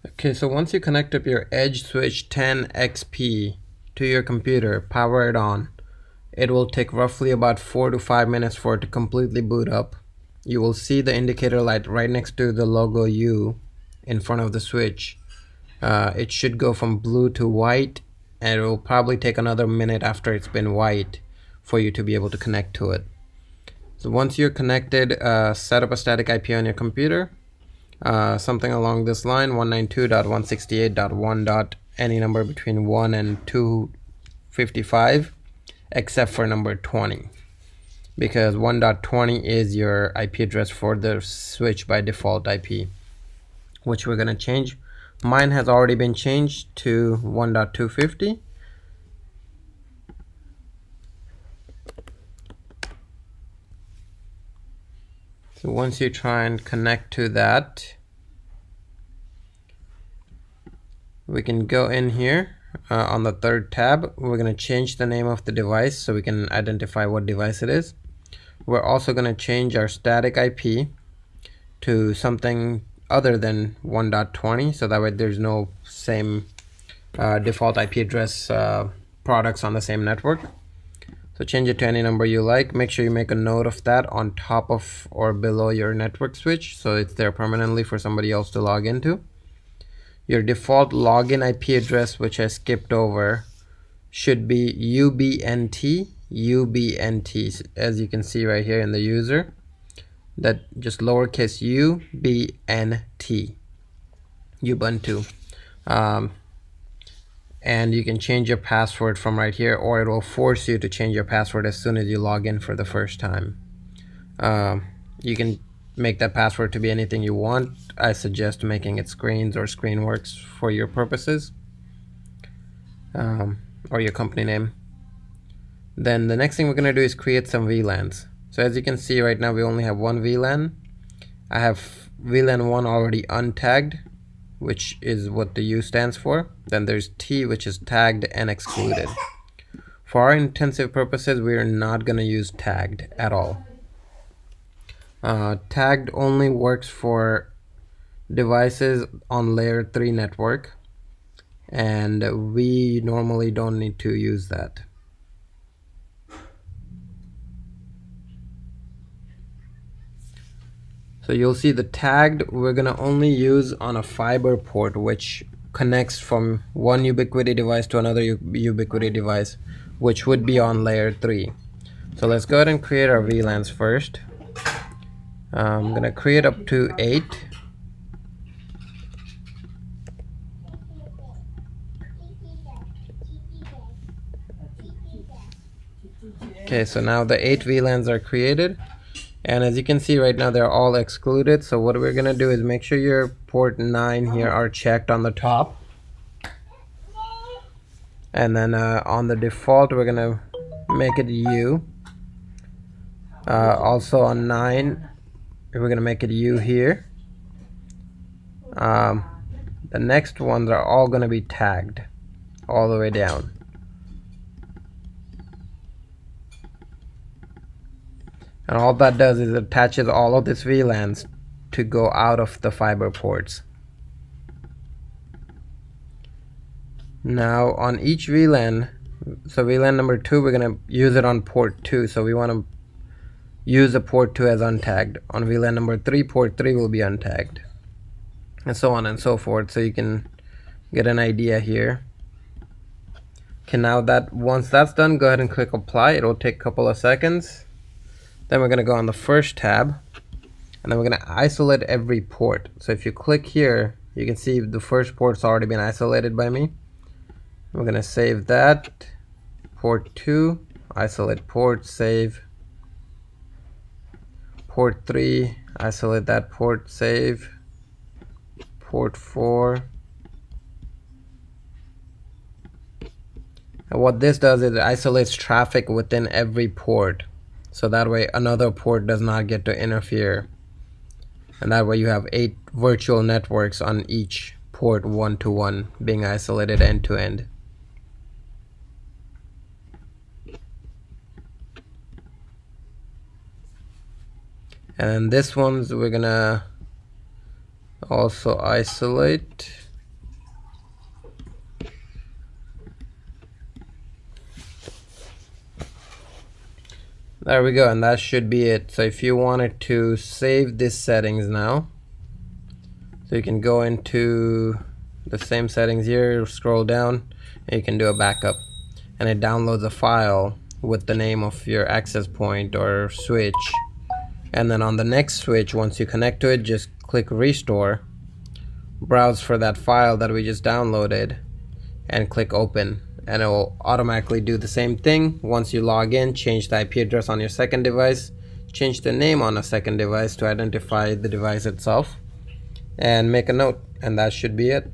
Okay, so once you connect up your EdgeSwitch 10 XP to your computer, power it on, it will take roughly about 4 to 5 minutes for it to completely boot up. You will see the indicator light right next to the logo U in front of the switch. It should go from blue to white, and it will probably take another minute after it's been white for you to be able to connect to it. So once you're connected, set up a static IP on your computer. Something along this line, 192.168.1. Any number between 1 and 255, except for number 20, because 1.20 is your IP address for the switch by default IP, which we're going to change. Mine has already been changed to 1.250. So once you try and connect to that, we can go in here on the third tab. We're going to change the name of the device so we can identify what device it is. We're also going to change our static IP to something other than 1.20, so that way there's no same default IP address products on the same network. So change it to any number you like. Make sure you make a note of that on top of or below your network switch, so it's there permanently for somebody else to log into. Your default login IP address, which I skipped over, should be UBNT, as you can see right here in the user. That just lowercase UBNT, Ubuntu. And you can change your password from right here, or it will force you to change your password as soon as you log in for the first time. You can make that password to be anything you want. I suggest making it screens or screenworks for your purposes, or your company name. Then the next thing we're going to do is create some VLANs. So as you can see right now, we only have one VLAN. I have VLAN 1 already untagged, which is what the U stands for. Then there's T, which is tagged and excluded. For our intensive purposes, we are not going to use tagged at all. Tagged only works for devices on layer 3 network, and we normally don't need to use that. So you'll see the tagged we're going to only use on a fiber port, which connects from one Ubiquiti device to another Ubiquiti device, which would be on layer 3. So let's go ahead and create our VLANs first. I'm going to create up to 8. Okay, so now the 8 VLANs are created. And as you can see right now, they're all excluded. So what we're going to do is make sure your port 9 here are checked on the top. And then on the default, we're going to make it U. Also on 9, we're going to make it U here. The next ones are all going to be tagged all the way down. And all that does is it attaches all of these VLANs to go out of the fiber ports. Now on each VLAN, so VLAN number 2, we're going to use it on port 2. So we want to use the port 2 as untagged. On VLAN number 3, port 3 will be untagged. And so on and so forth, so you can get an idea here. Okay, now that once that's done, go ahead and click apply. It will take a couple of seconds. Then we're going to go on the first tab, and then we're going to isolate every port. So if you click here, you can see the first port's already been isolated by me. We're going to save that. Port 2, isolate port, save. Port 3, isolate that port, save. Port 4. And what this does is it isolates traffic within every port. So that way another port does not get to interfere. And that way you have 8 virtual networks on each port 1-to-1 being isolated end to end. And this one's we're gonna also isolate. There we go, and that should be it. So if you wanted to save these settings now, so you can go into the same settings here, scroll down, and you can do a backup, and it downloads a file with the name of your access point or switch. And then on the next switch, once you connect to it, just click restore, browse for that file that we just downloaded, and click open, and it will automatically do the same thing. Once you log in, change the IP address on your second device, change the name on a second device to identify the device itself, and make a note, and that should be it.